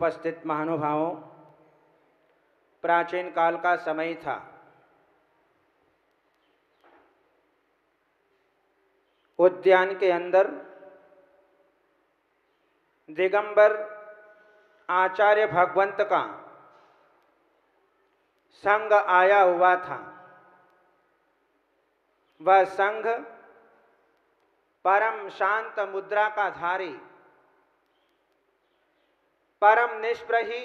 उपस्थित महानुभावों, प्राचीन काल का समय था। उद्यान के अंदर दिगंबर आचार्य भगवंत का संघ आया हुआ था। वह संघ परम शांत मुद्रा का धारी, परम निष्प्रही,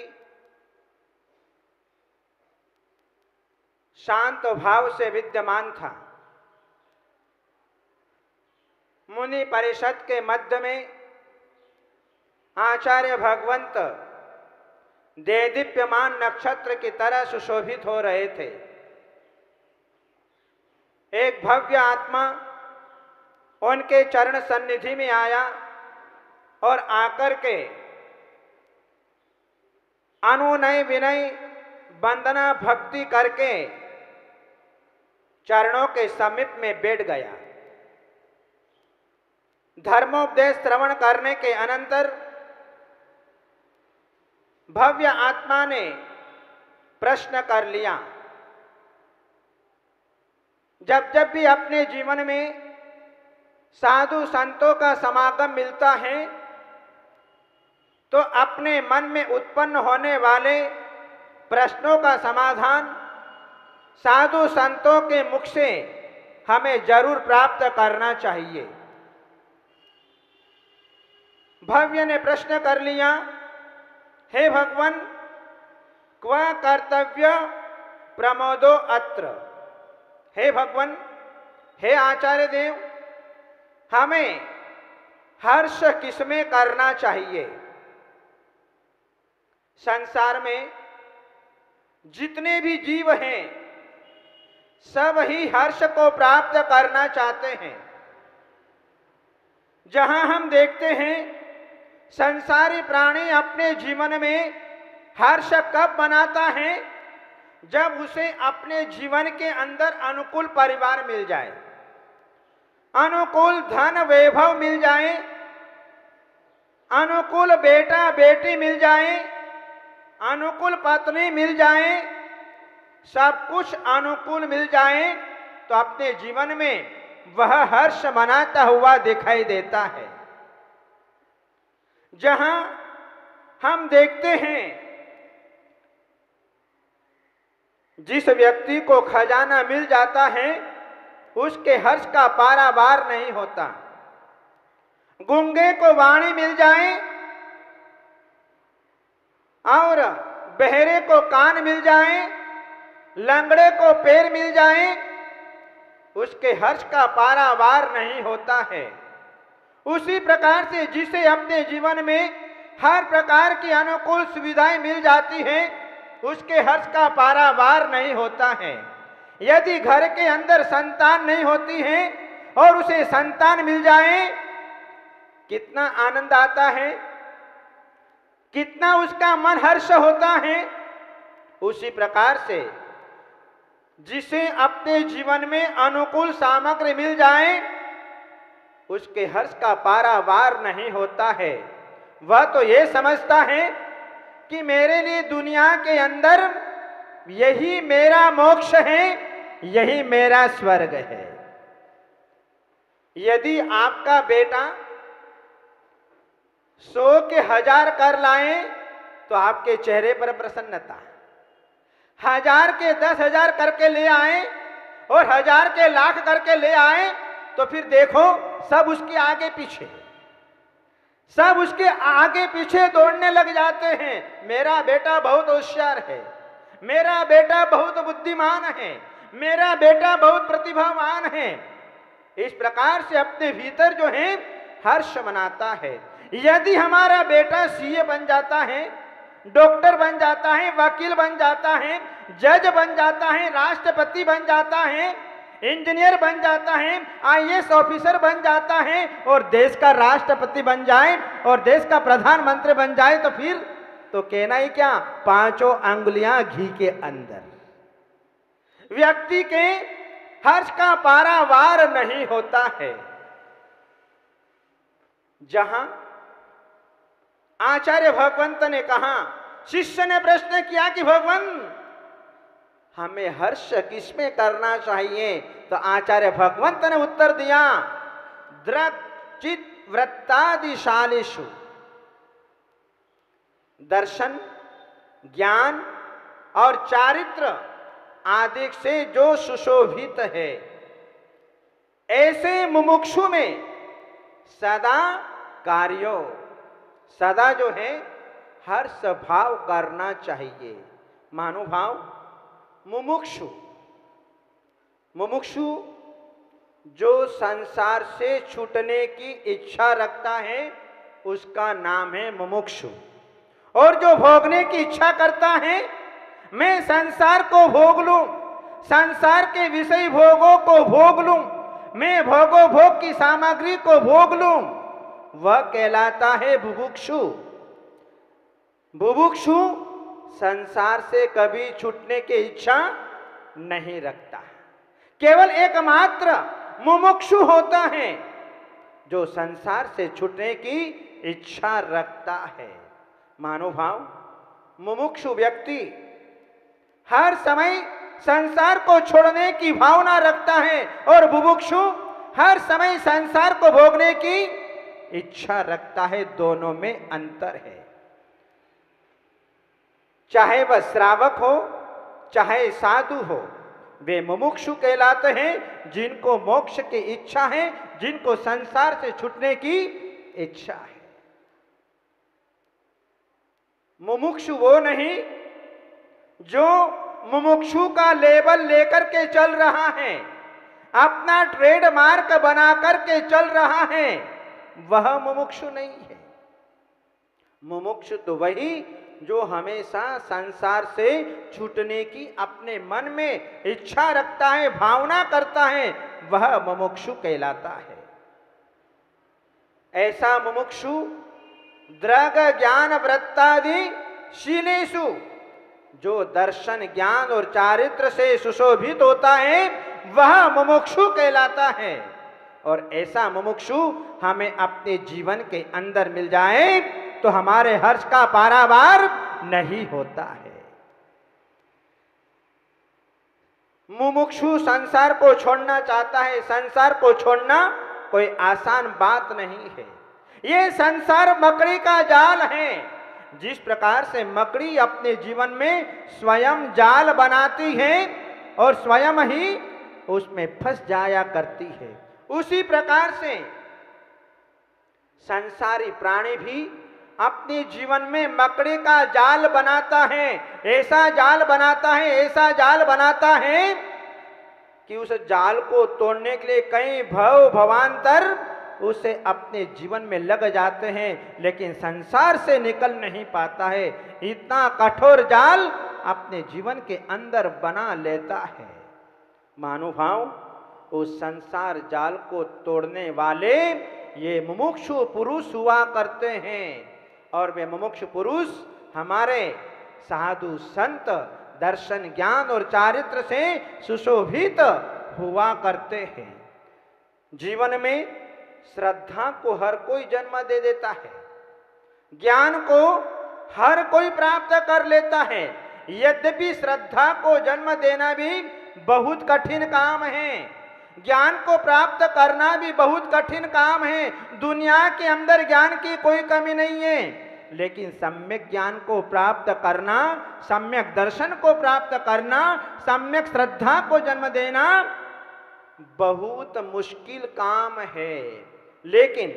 शांत भाव से विद्यमान था। मुनि परिषद के मध्य में आचार्य भगवंत देदीप्यमान नक्षत्र की तरह सुशोभित हो रहे थे। एक भव्य आत्मा उनके चरण सन्निधि में आया और आकर के अनुनय विनय वंदना भक्ति करके चरणों के समीप में बैठ गया। धर्मोपदेश श्रवण करने के अनंतर भव्य आत्मा ने प्रश्न कर लिया। जब जब भी अपने जीवन में साधु संतों का समागम मिलता है तो अपने मन में उत्पन्न होने वाले प्रश्नों का समाधान साधु संतों के मुख से हमें जरूर प्राप्त करना चाहिए। भव्य ने प्रश्न कर लिया, हे भगवान, क्व कर्तव्य प्रमोदो अत्र। हे भगवान, हे आचार्य देव, हमें हर्ष किसमें करना चाहिए? संसार में जितने भी जीव हैं सब ही हर्ष को प्राप्त करना चाहते हैं। जहां हम देखते हैं संसारी प्राणी अपने जीवन में हर्ष कब मनाता है? जब उसे अपने जीवन के अंदर अनुकूल परिवार मिल जाए, अनुकूल धन वैभव मिल जाए, अनुकूल बेटा बेटी मिल जाए, अनुकूल पत्नी मिल जाए, सब कुछ अनुकूल मिल जाए तो अपने जीवन में वह हर्ष मनाता हुआ दिखाई देता है। जहां हम देखते हैं जिस व्यक्ति को खजाना मिल जाता है उसके हर्ष का पारावार नहीं होता। गूंगे को वाणी मिल जाए और बहरे को कान मिल जाए, लंगड़े को पैर मिल जाए, उसके हर्ष का पारावार नहीं होता है। उसी प्रकार से जिसे अपने जीवन में हर प्रकार की अनुकूल सुविधाएं मिल जाती हैं उसके हर्ष का पारावार नहीं होता है। यदि घर के अंदर संतान नहीं होती है और उसे संतान मिल जाए, कितना आनंद आता है, कितना उसका मन हर्ष होता है। उसी प्रकार से जिसे अपने जीवन में अनुकूल सामग्री मिल जाए उसके हर्ष का पारावार नहीं होता है। वह तो ये समझता है कि मेरे लिए दुनिया के अंदर यही मेरा मोक्ष है, यही मेरा स्वर्ग है। यदि आपका बेटा 100 के 1000 कर लाए तो आपके चेहरे पर प्रसन्नता, 1000 के 10,000 करके ले आए और 1000 के लाख करके ले आए तो फिर देखो सब उसके आगे पीछे, सब उसके आगे पीछे दौड़ने लग जाते हैं। मेरा बेटा बहुत होशियार है, मेरा बेटा बहुत बुद्धिमान है, मेरा बेटा बहुत प्रतिभावान है। इस प्रकार से अपने भीतर जो है हर्ष मनाता है। यदि हमारा बेटा सीए बन जाता है, डॉक्टर बन जाता है, वकील बन जाता है, जज बन जाता है, राष्ट्रपति बन जाता है, इंजीनियर बन जाता है, आईएएस ऑफिसर बन जाता है और देश का राष्ट्रपति बन जाए और देश का प्रधानमंत्री बन जाए तो फिर तो कहना ही क्या, 5 अंगुलियां घी के अंदर। व्यक्ति के हर्ष का पारावार नहीं होता है। जहां आचार्य भगवंत ने कहा, शिष्य ने प्रश्न किया कि भगवान हमें हर्ष किसमें करना चाहिए? तो आचार्य भगवंत ने उत्तर दिया, दृक् चित वृत्तादिशालिषु, दर्शन, ज्ञान और चारित्र आदि से जो सुशोभित है, ऐसे मुमुक्षु में सदा कार्यो, सदा जो है हर्ष भाव करना चाहिए। महानुभाव, मुमुक्षु, मुमुक्षु जो संसार से छूटने की इच्छा रखता है उसका नाम है मुमुक्षु। और जो भोगने की इच्छा करता है, मैं संसार को भोग लूं, संसार के विषय भोगों को भोग लूं, मैं भोगो भोग की सामग्री को भोग लूं, वह कहलाता है बुभुक्षु। बुभुक्षु संसार से कभी छूटने की इच्छा नहीं रखता। केवल एकमात्र मुमुक्षु होता है जो संसार से छूटने की इच्छा रखता है। मानवभाव, मुमुक्षु व्यक्ति हर समय संसार को छोड़ने की भावना रखता है और बुभुक्षु हर समय संसार को भोगने की इच्छा रखता है। दोनों में अंतर है। चाहे वह श्रावक हो चाहे साधु हो, वे मुमुक्षु कहलाते हैं जिनको मोक्ष की इच्छा है, जिनको संसार से छूटने की इच्छा है। मुमुक्षु वो नहीं जो मुमुक्षु का लेबल लेकर के चल रहा है, अपना ट्रेडमार्क बना करके चल रहा है, वह मुमुक्षु नहीं है। मुमुक्षु तो वही जो हमेशा संसार से छूटने की अपने मन में इच्छा रखता है, भावना करता है, वह मुमुक्षु कहलाता है। ऐसा मुमुक्षु दृग ज्ञान वृत्तादि शीलेषु, जो दर्शन ज्ञान और चारित्र से सुशोभित होता है, वह मुमुक्षु कहलाता है। और ऐसा मुमुक्षु हमें अपने जीवन के अंदर मिल जाए तो हमारे हर्ष का पारावार नहीं होता है। मुमुक्षु संसार को छोड़ना चाहता है। संसार को छोड़ना कोई आसान बात नहीं है। ये संसार मकड़ी का जाल है। जिस प्रकार से मकड़ी अपने जीवन में स्वयं जाल बनाती है और स्वयं ही उसमें फंस जाया करती है, उसी प्रकार से संसारी प्राणी भी अपने जीवन में मकड़ी का जाल बनाता है। ऐसा जाल बनाता है, ऐसा जाल बनाता है कि उस जाल को तोड़ने के लिए कई भव भवांतर उसे अपने जीवन में लग जाते हैं, लेकिन संसार से निकल नहीं पाता है। इतना कठोर जाल अपने जीवन के अंदर बना लेता है। मानुभाव, उस संसार जाल को तोड़ने वाले ये मुमुक्षु पुरुष हुआ करते हैं। और वे मुमुक्षु पुरुष हमारे साधु संत दर्शन ज्ञान और चारित्र से सुशोभित हुआ करते हैं। जीवन में श्रद्धा को हर कोई जन्म दे देता है, ज्ञान को हर कोई प्राप्त कर लेता है। यद्यपि श्रद्धा को जन्म देना भी बहुत कठिन काम है, ज्ञान को प्राप्त करना भी बहुत कठिन काम है। दुनिया के अंदर ज्ञान की कोई कमी नहीं है, लेकिन सम्यक ज्ञान को प्राप्त करना, सम्यक दर्शन को प्राप्त करना, सम्यक श्रद्धा को जन्म देना बहुत मुश्किल काम है। लेकिन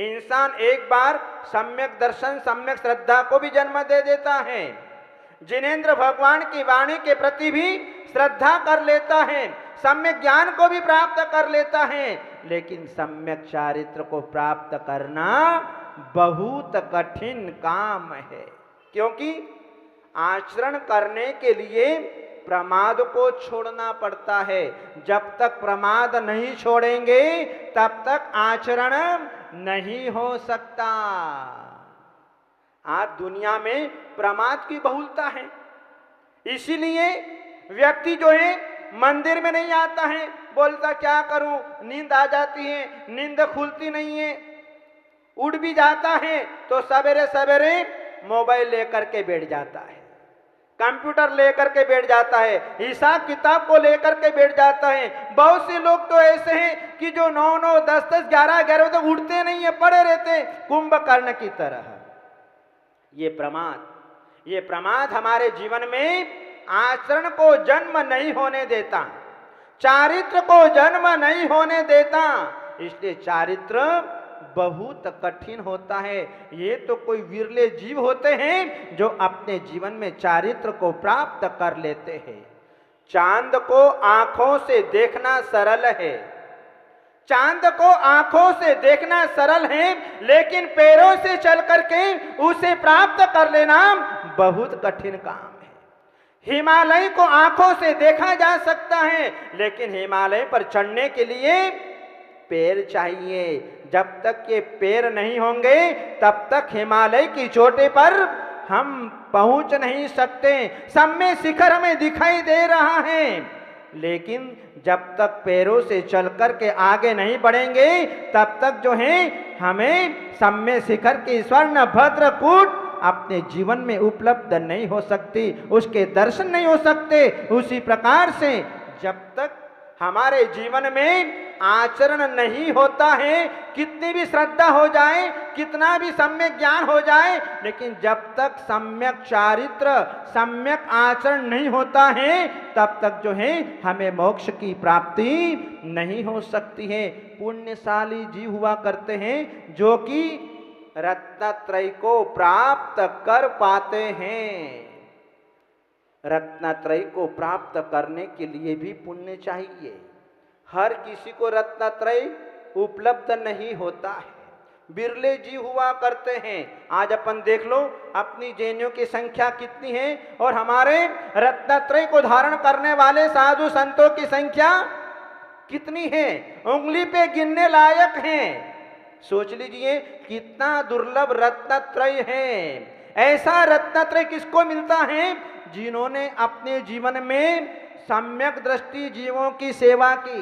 इंसान एक बार सम्यक दर्शन सम्यक श्रद्धा को भी जन्म दे देता है। जिनेंद्र भगवान की वाणी के प्रति भी श्रद्धा कर लेता है, सम्यक ज्ञान को भी प्राप्त कर लेता है, लेकिन सम्यक चारित्र को प्राप्त करना बहुत कठिन काम है। क्योंकि आचरण करने के लिए प्रमाद को छोड़ना पड़ता है। जब तक प्रमाद नहीं छोड़ेंगे तब तक आचरण नहीं हो सकता। आज दुनिया में प्रमाद की बहुलता है, इसीलिए व्यक्ति जो है मंदिर में नहीं आता है, बोलता क्या करूं, नींद आ जाती है, नींद खुलती नहीं है। उठ भी जाता है तो सवेरे सवेरे मोबाइल लेकर के बैठ जाता है, कंप्यूटर लेकर के बैठ जाता है, हिसाब किताब को लेकर के बैठ जाता है। बहुत से लोग तो ऐसे हैं कि जो 9-9, 10-10, 11-11 तक उठते नहीं है, पड़े रहते हैं कुंभकर्ण की तरह। ये प्रमाद हमारे जीवन में आचरण को जन्म नहीं होने देता, चारित्र को जन्म नहीं होने देता। इसलिए चारित्र बहुत कठिन होता है। ये तो कोई विरले जीव होते हैं जो अपने जीवन में चारित्र को प्राप्त कर लेते हैं। चांद को आंखों से देखना सरल है, चांद को आंखों से देखना सरल है, लेकिन पैरों से चल करके उसे प्राप्त कर लेना बहुत कठिन काम है। हिमालय को आंखों से देखा जा सकता है, लेकिन हिमालय पर चढ़ने के लिए पैर चाहिए। जब तक ये पैर नहीं होंगे तब तक हिमालय की चोटी पर हम पहुंच नहीं सकते। सम्य शिखर हमें दिखाई दे रहा है, लेकिन जब तक पैरों से चलकर के आगे नहीं बढ़ेंगे तब तक जो है हमें सम्य शिखर की स्वर्ण भद्र कूट अपने जीवन में उपलब्ध नहीं हो सकती, उसके दर्शन नहीं हो सकते। उसी प्रकार से जब तक हमारे जीवन में आचरण नहीं होता है, कितनी भी श्रद्धा हो जाए, कितना भी सम्यक ज्ञान हो जाए, लेकिन जब तक सम्यक चारित्र, सम्यक आचरण नहीं होता है तब तक जो है हमें मोक्ष की प्राप्ति नहीं हो सकती है। पुण्यशाली जीव हुआ करते हैं जो कि रत्नत्रय को प्राप्त कर पाते हैं। रत्नत्रय को प्राप्त करने के लिए भी पुण्य चाहिए। हर किसी को रत्नत्रय उपलब्ध नहीं होता है, बिरले जीव हुआ करते हैं। आज अपन देख लो अपनी जैनियों की संख्या कितनी है और हमारे रत्नत्रय को धारण करने वाले साधु संतों की संख्या कितनी है, उंगली पे गिनने लायक हैं। सोच लीजिए कितना दुर्लभ रत्नत्रय है। ऐसा रत्नत्रय किसको मिलता है? जिन्होंने अपने जीवन में सम्यक दृष्टि जीवों की सेवा की,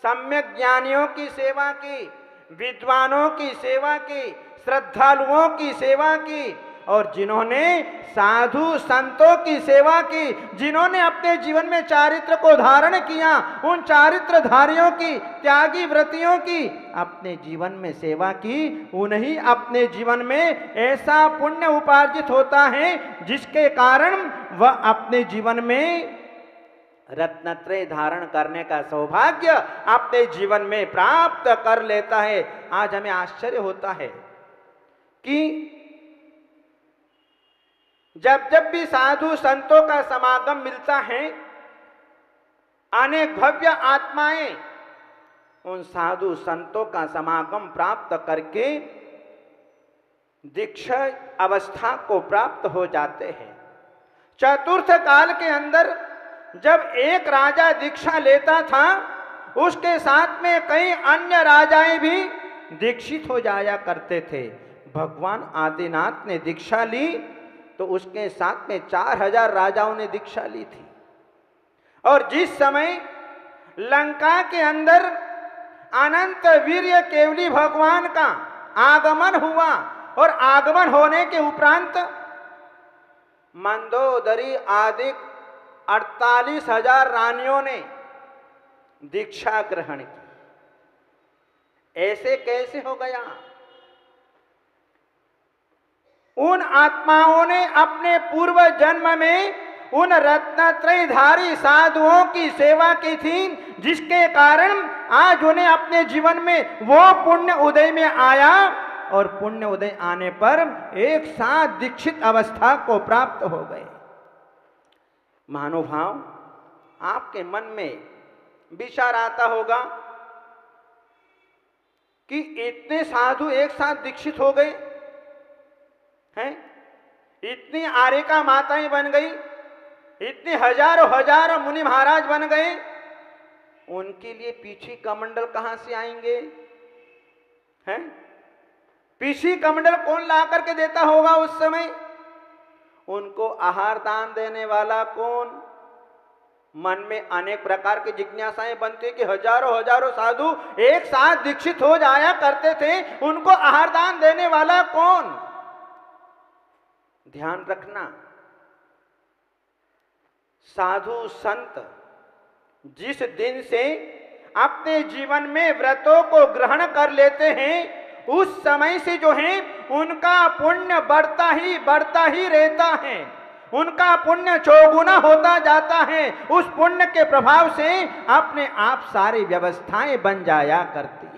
सम्यक ज्ञानियों की सेवा की, विद्वानों की सेवा की, श्रद्धालुओं की सेवा की, और जिन्होंने साधु संतों की सेवा की, जिन्होंने अपने जीवन में चारित्र को धारण किया, उन चारित्रधारियों की, त्यागी व्रतियों की अपने जीवन में सेवा की, उन्हीं अपने जीवन में ऐसा पुण्य उपार्जित होता है जिसके कारण वह अपने जीवन में रत्नत्रय धारण करने का सौभाग्य अपने जीवन में प्राप्त कर लेता है। आज हमें आश्चर्य होता है कि जब जब भी साधु संतों का समागम मिलता है, अनेक भव्य आत्माएं उन साधु संतों का समागम प्राप्त करके दीक्षा अवस्था को प्राप्त हो जाते हैं। चतुर्थ काल के अंदर जब एक राजा दीक्षा लेता था, उसके साथ में कई अन्य राजाएं भी दीक्षित हो जाया करते थे। भगवान आदिनाथ ने दीक्षा ली तो उसके साथ में 4000 राजाओं ने दीक्षा ली थी। और जिस समय लंका के अंदर अनंत वीर्य केवली भगवान का आगमन हुआ और आगमन होने के उपरांत मंदोदरी आदि 48,000 रानियों ने दीक्षा ग्रहण की। ऐसे कैसे हो गया? उन आत्माओं ने अपने पूर्व जन्म में उन रत्नत्रयधारी साधुओं की सेवा की थी, जिसके कारण आज उन्हें अपने जीवन में वो पुण्य उदय में आया और पुण्य उदय आने पर एक साथ दीक्षित अवस्था को प्राप्त हो गए। महानुभाव, आपके मन में विचार आता होगा कि इतने साधु एक साथ दीक्षित हो गए हैं, इतनी आर्यिका माताएं बन गई, इतने हजारों हजारों मुनि महाराज बन गए, उनके लिए पीछी कमंडल कहां से आएंगे? हैं? पीछी कमंडल कौन ला करके देता होगा उस समय? उनको आहार दान देने वाला कौन? मन में अनेक प्रकार की जिज्ञासाएं बनती कि हजारों हजारों साधु एक साथ दीक्षित हो जाया करते थे, उनको आहार दान देने वाला कौन? ध्यान रखना, साधु संत जिस दिन से अपने जीवन में व्रतों को ग्रहण कर लेते हैं, उस समय से जो है उनका पुण्य बढ़ता ही रहता है, उनका पुण्य चौगुना होता जाता है। उस पुण्य के प्रभाव से अपने आप सारी व्यवस्थाएं बन जाया करती है।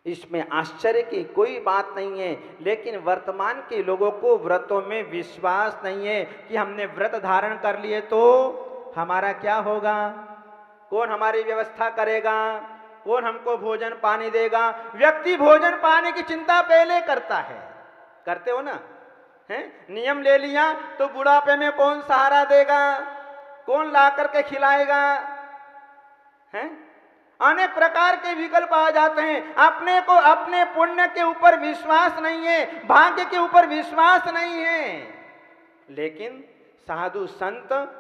इसमें आश्चर्य की कोई बात नहीं है, लेकिन वर्तमान के लोगों को व्रतों में विश्वास नहीं है कि हमने व्रत धारण कर लिए तो हमारा क्या होगा, कौन हमारी व्यवस्था करेगा, कौन हमको भोजन पानी देगा। व्यक्ति भोजन पानी की चिंता पहले करता है, करते हो ना, हैं? नियम ले लिया तो बुढ़ापे में कौन सहारा देगा, कौन ला करके खिलाएगा, हैं? अनेक प्रकार के विकल्प आ जाते हैं। अपने को अपने पुण्य के ऊपर विश्वास नहीं है, भाग्य के ऊपर विश्वास नहीं है। लेकिन साधु संत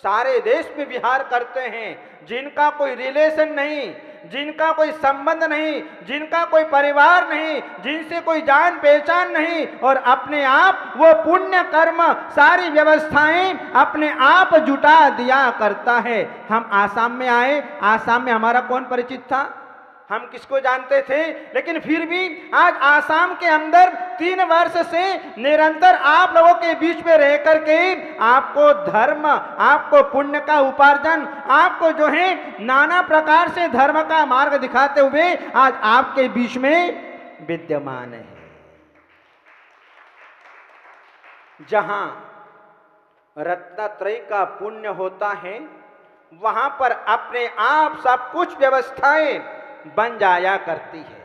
सारे देश में विहार करते हैं, जिनका कोई रिलेशन नहीं, जिनका कोई संबंध नहीं, जिनका कोई परिवार नहीं, जिनसे कोई जान पहचान नहीं, और अपने आप वो पुण्य कर्म सारी व्यवस्थाएं अपने आप जुटा दिया करता है। हम आसाम में आए, आसाम में हमारा कौन परिचित था, हम किसको जानते थे, लेकिन फिर भी आज आसाम के अंदर 3 वर्ष से निरंतर आप लोगों के बीच में रह करके आपको धर्म, आपको पुण्य का उपार्जन, आपको जो है नाना प्रकार से धर्म का मार्ग दिखाते हुए आज आपके बीच में विद्यमान है। जहां रत्नत्रय का पुण्य होता है, वहां पर अपने आप सब कुछ व्यवस्थाएं बन जाया करती है।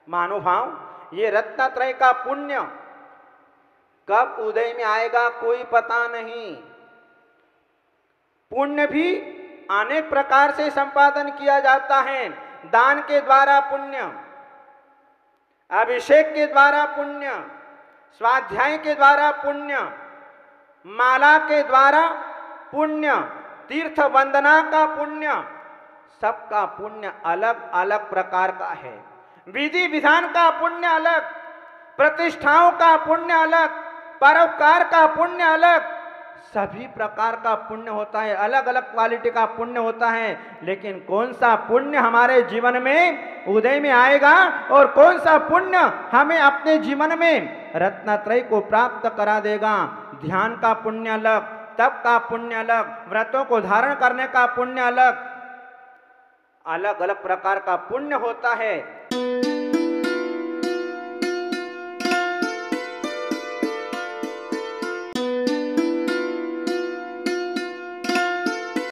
महानुभाव, ये रत्नत्रय का पुण्य कब उदय में आएगा कोई पता नहीं। पुण्य भी अनेक प्रकार से संपादन किया जाता है। दान के द्वारा पुण्य, अभिषेक के द्वारा पुण्य, स्वाध्याय के द्वारा पुण्य, माला के द्वारा पुण्य, तीर्थ वंदना का पुण्य, सबका पुण्य अलग अलग प्रकार का है। विधि विधान का पुण्य अलग, प्रतिष्ठाओं का पुण्य अलग, परोपकार का पुण्य अलग, सभी प्रकार का पुण्य होता है, अलग अलग क्वालिटी का पुण्य होता है। लेकिन कौन सा पुण्य हमारे जीवन में उदय में आएगा और कौन सा पुण्य हमें अपने जीवन में रत्नत्रय को प्राप्त करा देगा। ध्यान का पुण्य अलग, तप का पुण्य अलग, व्रतों को धारण करने का पुण्य अलग, अलग अलग प्रकार का पुण्य होता है।